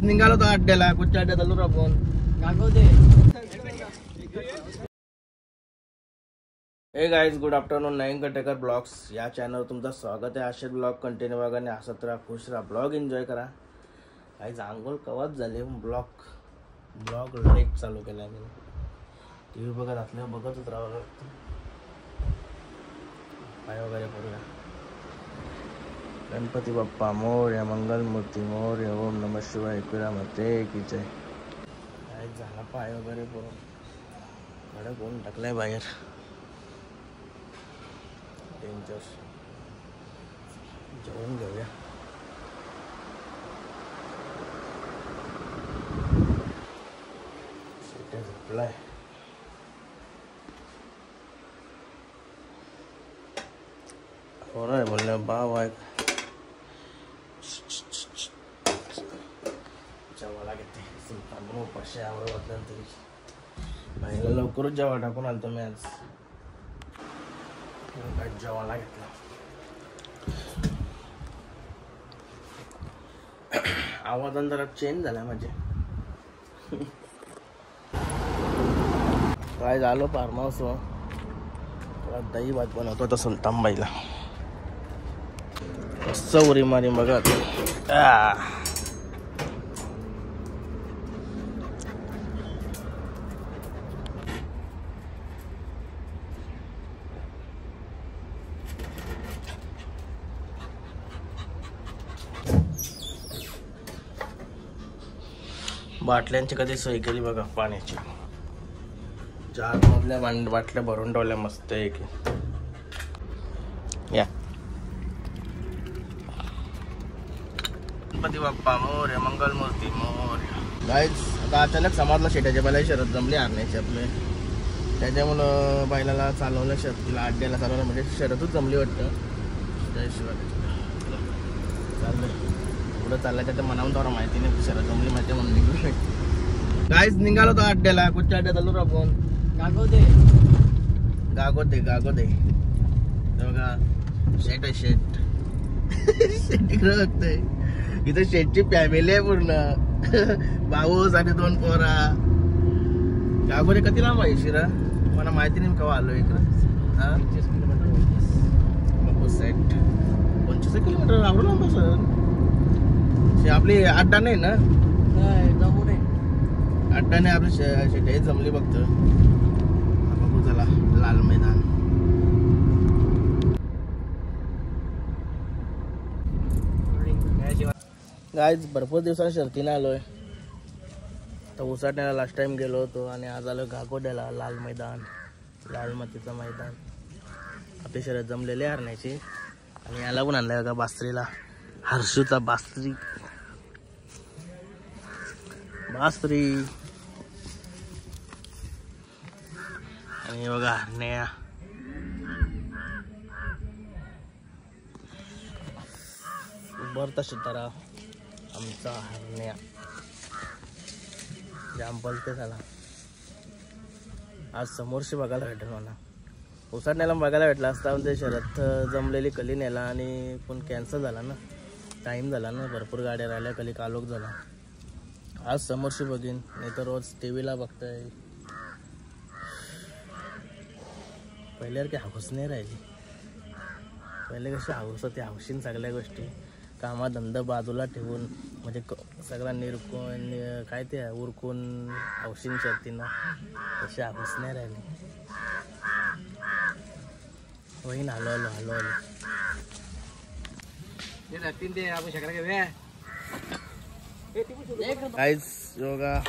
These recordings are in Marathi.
निघालो तो अड्ड्याला. कुठच्या अड्ड्यात आलो आपण? Hey guys, good afternoon. नईन कटेकर ब्लॉग्स या चॅनलवर तुमचं स्वागत आहे. असे ब्लॉग कंटिन्यू बघा आणि हसत राहा, खुश राहा, ब्लॉग एन्जॉय करा. गाइस आंघोळ कवाच झाले. ब्लॉग लेट चालू केला मी. टीव्ही बघत असल्यावर बघतच राहावं लागतं. पाय वगैरे करूया. गणपती बाप्पा मोरया, मंगलमूर्ती मोरया, ओम नमः शिवाय, एकविरा मते की जय. काय झाला पाय वगैरे करून कडक ऊन टाकलाय बाहेर. डेंजर. जेवण घेऊया. शेट्या झोपलाय. हो ना बोलले बाव आहे. जेवायला घेते सुलतान पाचशे आवड वाटलं तरी बाईला लवकरच जेव्हा टाकून आलतो मी आज. काय जेवायला घेतला. आवाजान जरा चेंज झाला म्हणजे. काय झालं फार्म हाऊस दही भात बनवतो तर सुलतानबाईला. कसं उरी मारी बघा. बाटल्यांची कधी सोय केली बघा पाण्याची. 4 मधल्या बाटल्या भरून ठेवल्या मस्त एक. या गणपती बाप्पा मोरया, मंगलमूर्ती मोरया. गाईज आता अचानक समाजला शेटाच्या बैलाची शरद जमली आरण्याची आपले. त्याच्यामुळं बैलाला चालवलं शर्तीला अड्ड्याला चालवलं म्हणजे शरदच जमली वाटतं. त्याशिवाय चाललं पुढं चाललं त्याच्या मनावून तेवढा माहिती नाही. शरद जमली माहिती म्हणून निघली. गाईज निघालो तो अड्ड्याला. कुठच्या अड्ड्यात आलो आपण? गागोदे बघा. शेट आहे शेट. शेट इकडे बघतोय. इथं शेटची फॅमिली आहे पूर्ण. भाऊस आणि 2 पोरा. गागोदे किती लांब आहे शिरा? मला माहिती नाही केव्हा आलो इकडं. 25 किलोमीटर आवडलं लांब सर. आपली अड्डा नाही ना? अड्डा नाही आपली शेट जमली बघतो. बघू चला लाल मैदान. गाईज भरपूर दिवसांनी शर्तीने आलोय. तर उसाटण्याला लास्ट टाइम गेलो होतो आणि आज आलो गागोड्याला. लाल मैदान, लाल मातीचं मैदान. आपली शर्यत जमलेली हरण्याची. आणि याला पण आणलाय बघा बास्त्रीला. हर्षूचा बास्त्री. आणि बघा हरण्या. उभरता शितारा आमचा हरण्या. जाम पलते झाला. आज समोरशी बघायला भेटेल मला. उसाटण्याला बघायला भेटला असता पण ते शर्यत जमलेली कली नेला आणि पण कॅन्सल झाला ना. टाईम झाला ना. भरपूर गाड्या राहिल्या. कली कालोख झाला. आज समोरशी बघीन नाही तर रोज टीव्हीला बघताय. पहिल्यासारखी हाऊस नाही राहिली. पहिले कशी हाऊस होती. हाऊशीन सगळ्या गोष्टी कामाधंदा बाजूला ठेवून म्हणजे सगळा निरकून काय ते उरकून हाऊशीन शर्तीनं तशी हाऊस नाही राहिली. होईन हलो गाईज योगा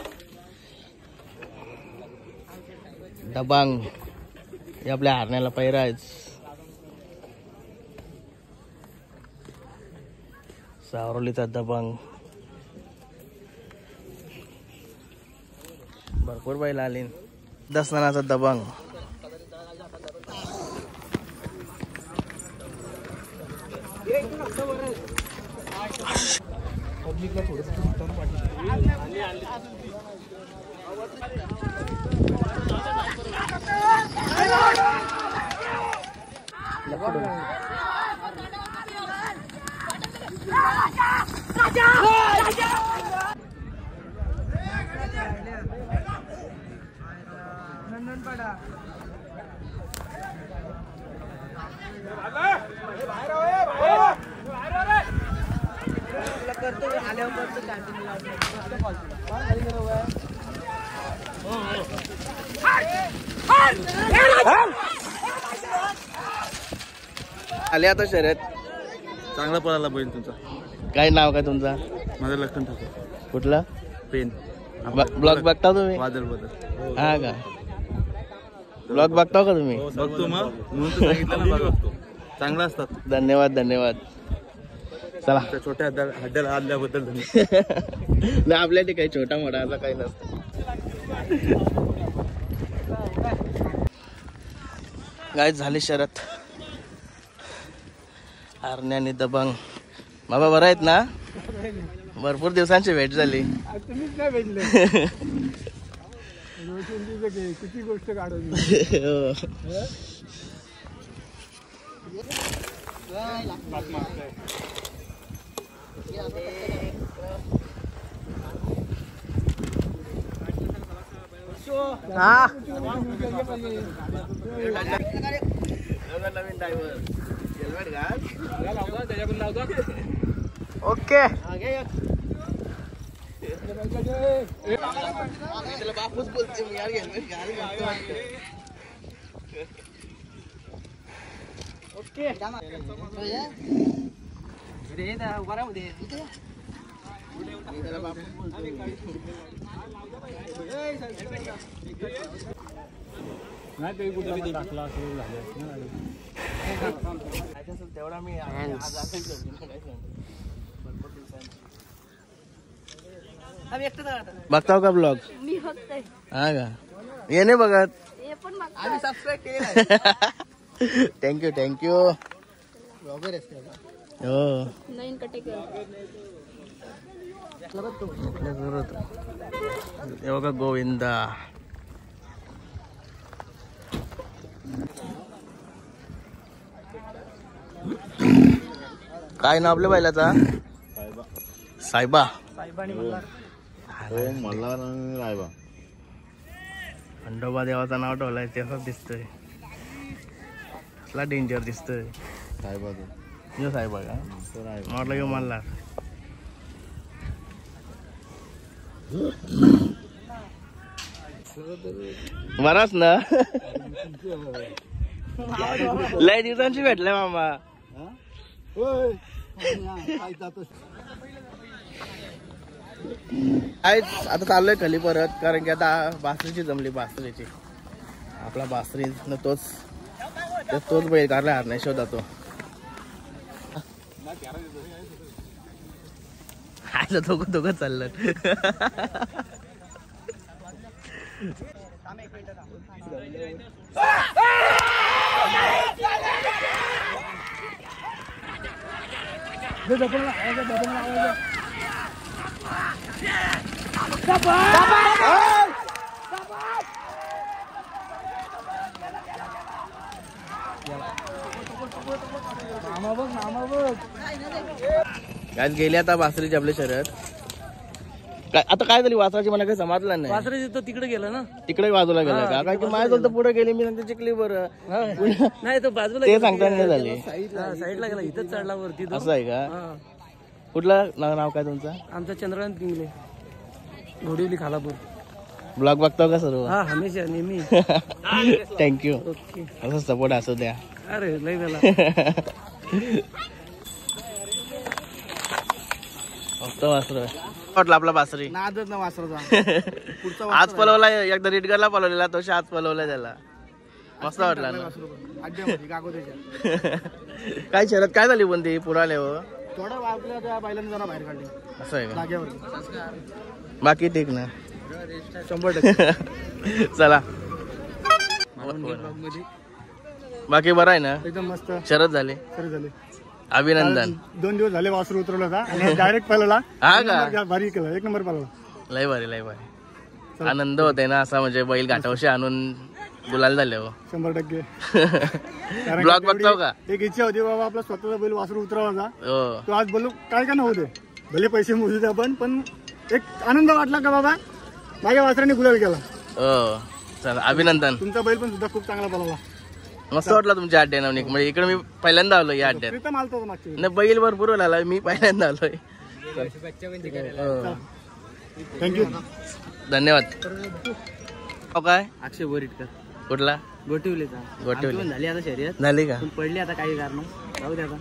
दबांग. हे आपल्या हरण्याला पैरा आहेच. सावरलीचा दबांग. भरपूर बैल आली. दसनाचा दबांग. पब्लिकला थोडंसं आले आता शर्यत. चांगला पळाला बैल तुमचा. काय नाव काय तुमचा? माझं लक्षण ठाकूर. कुठला? पेन. ब्लॉग बघता तुम्ही? वादळ बदल. हा का? ब्लॉग बघता का तुम्ही? बघतो मग म्हणून तर सांगितलं ना बघतो. चांगला असतात. धन्यवाद धन्यवाद. चला त्या छोट्या हड्ड्याला आल्याबद्दल धन्यवाद. नाही आपल्या काही छोटा मोठा असं काही नसतं. काय झाली शरत. हरण्याने दबंग. बाबा बरं आहेत ना? भरपूर दिवसांची भेट झाली. तुम्हीच नाही भेटले. किती गोष्ट काढून नवीन ड्रायव्हर हेल्मेट घाल. ओके. बापूच बोलते मी यार हेल्मेट घाल. ओके. नाही काही कुठला टाकला असेल झाले तेवढा मी बघताव का ब्लॉग? मी बघतोय. हा का? ये नाही बघत. हे पण बघतोय. सबस्क्राईब केलं. Thank you thank you. हो नवीन कटे हे बघा गोविंदा. काय नाव आपल्या बैलाचा? सायबा. खंडोबा देवाचं नाव ठेवलंय तसंच दिसतंय. कसला डेंजर दिसतोय. सायबा सायबा का? म्हटलं घेऊ मला. बराच ना. लय दिवसांची भेटलाय मामा. आता चाललोय खाली परत, कारण की आता बासरीची जमली. बासरीची आपला बासरी तोच बैल काढला हरण्या शोधा तो. दोघं चाललं. काय गेले आता बासरीची आपली शर्यत. काय आता काय झाली वासराची मला काही समजलं नाही. वासरे तर तिकडे गेलं ना. तिकडे बाजूला गेलं का? काय की माझ्या तर पुढे गेली मी सांगते चिखली बरं. नाही तो बाजूला ते सांगता नाही झाली. साईडला गेला. इथंच चढला वरती. असं आहे का? कुठलं नाव काय तुमचं? आमचा चंद्रकांत पिंगले, घोडिवली, खालापूर. ब्लॉग बघतो का सर्व? हा हमेशा नेहमी. थँक्यू. ओके. असं सपोर्ट असू द्या. अरे लय वेळा. मस्त वासर वाटलं आपला बासरी. नादच ना वासराचा. आज पलवला एकदा रिटगरला पलवलेला तो आज पलवला त्याला. मस्त वाटला ना. काय शरद काय झाली पण ती पुढे हो? थोडं आपल्या त्या बैलांनी जरा बाहेर काढले. असं आहे का? जागेवर. बाकी ठीक ना? 100%. चला बाकी बरं आहे ना? एकदम मस्त शरद झाले. खरं झाले. अभिनंदन. 2 दिवस झाले वासरू उतरवला होता आणि डायरेक्ट पळाला. हा का? भारी केला. 1 नंबर पळाला. लय भारी लय भारी. आनंद होते ना असा, म्हणजे बैल घाटावशी आणून गुलाल झाले हो. 100%. ब्लॉग बघताव का? एक इच्छा होती बाबा आपला स्वतःचा बैल वासरू उतरवायचा. हो तो आज बोललो काय का नव्हते. भले पैसे मोजू द्या पण एक आनंद वाटला का बाबा माझ्या वासराने गुलाल केला. हो चला अभिनंदन. तुमचा बैल पण सुद्धा खूप चांगला पळाला. मस्त वाटला तुमच्या अड्डे नवनीक. म्हणजे इकडे मी पहिल्यांदा आलोय या अड्ड्यात. प्रीतम आलता होता मागच्या वेळी. नाही बैल भरपूर आला, मी पहिल्यांदा आलोय. थँक्यू. धन्यवाद. हो काय अक्षय बोरिटकर कुठला गोटिवलेचा गोटिवली झाली आता शर्यत झाली का? पण पडली आता काही कारण जाऊ दे आता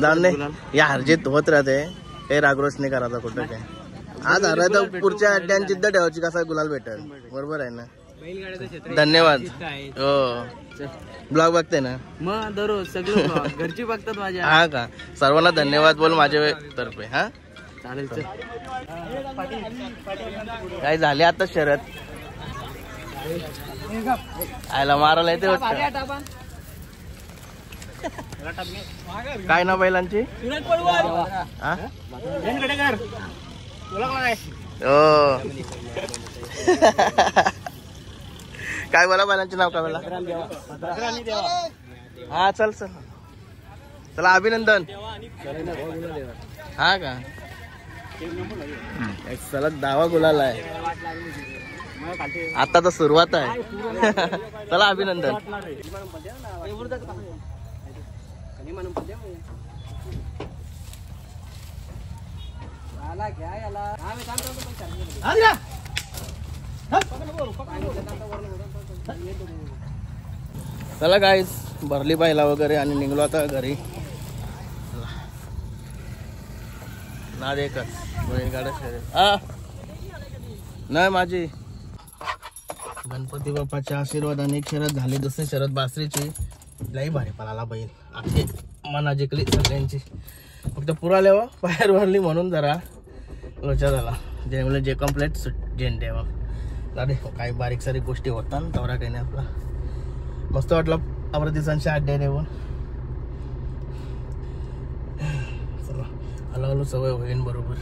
जाऊन दे. या हरजीत होत राहते, काही रागरोष नाही करायचा कुठं काय. आज हरला तर पुढच्या अड्ड्यात जिद्द ठेवायची, कसा गुलाल भेटेल. बरोबर आहे ना. धन्यवाद. हो ब्लॉग बघते ना मग दररोज सगळं घरची बघतात माझ्या. हा का? सर्वांना धन्यवाद बोल माझ्या तर्फे. हा चालेल चल. काय झाले आता शरद आयला मारायला येते वाटतं. काय ना बैलांची हा? हो काय बोला बैलांचे नाव काय बोला. हा चल चल चला अभिनंदन. हा का? सलग दावा गुलाल आहे. आता तर सुरुवात आहे. चला अभिनंदन. चला गाईस भरली पाहिला वगैरे आणि निघलो आता घरी. ना देखत बैलगाडा शर्यत नाही माझी. गणपती बाप्पाच्या आशीर्वादाने एक शर्यत झाली, दुसरी शर्यत बासरीची. लई भारी पळाला बैल, अख्खी मना जिंकली सगळ्यांची. फक्त पुराल्यावर बाहेर भरली म्हणून जरा लोचा झाला. जे जे कम्प्लेट झेंडेवा दादे काही बारीक सारीक गोष्टी होतात तेवढा काही नाही. आपला मस्त वाटलं आपल्या दिवसांच्या अड्डे देऊन. चला हळूहळू सवय होईन बरोबर.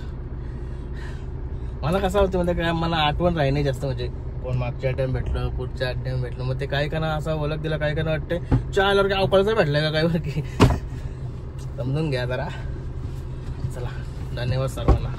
मला कसं होतं म्हणजे काय, मला आठवण राही नाही जास्त. म्हणजे कोण मागच्या टाइम भेटलं, पुढच्या टाइम भेटलं, मग ते काय करा असा ओळख दिला, काय करा वाटतंय चहा आल्यावर काय अवकाळचा भेटलाय का काय बरं की. समजून घ्या जरा. चला धन्यवाद सर्वांना.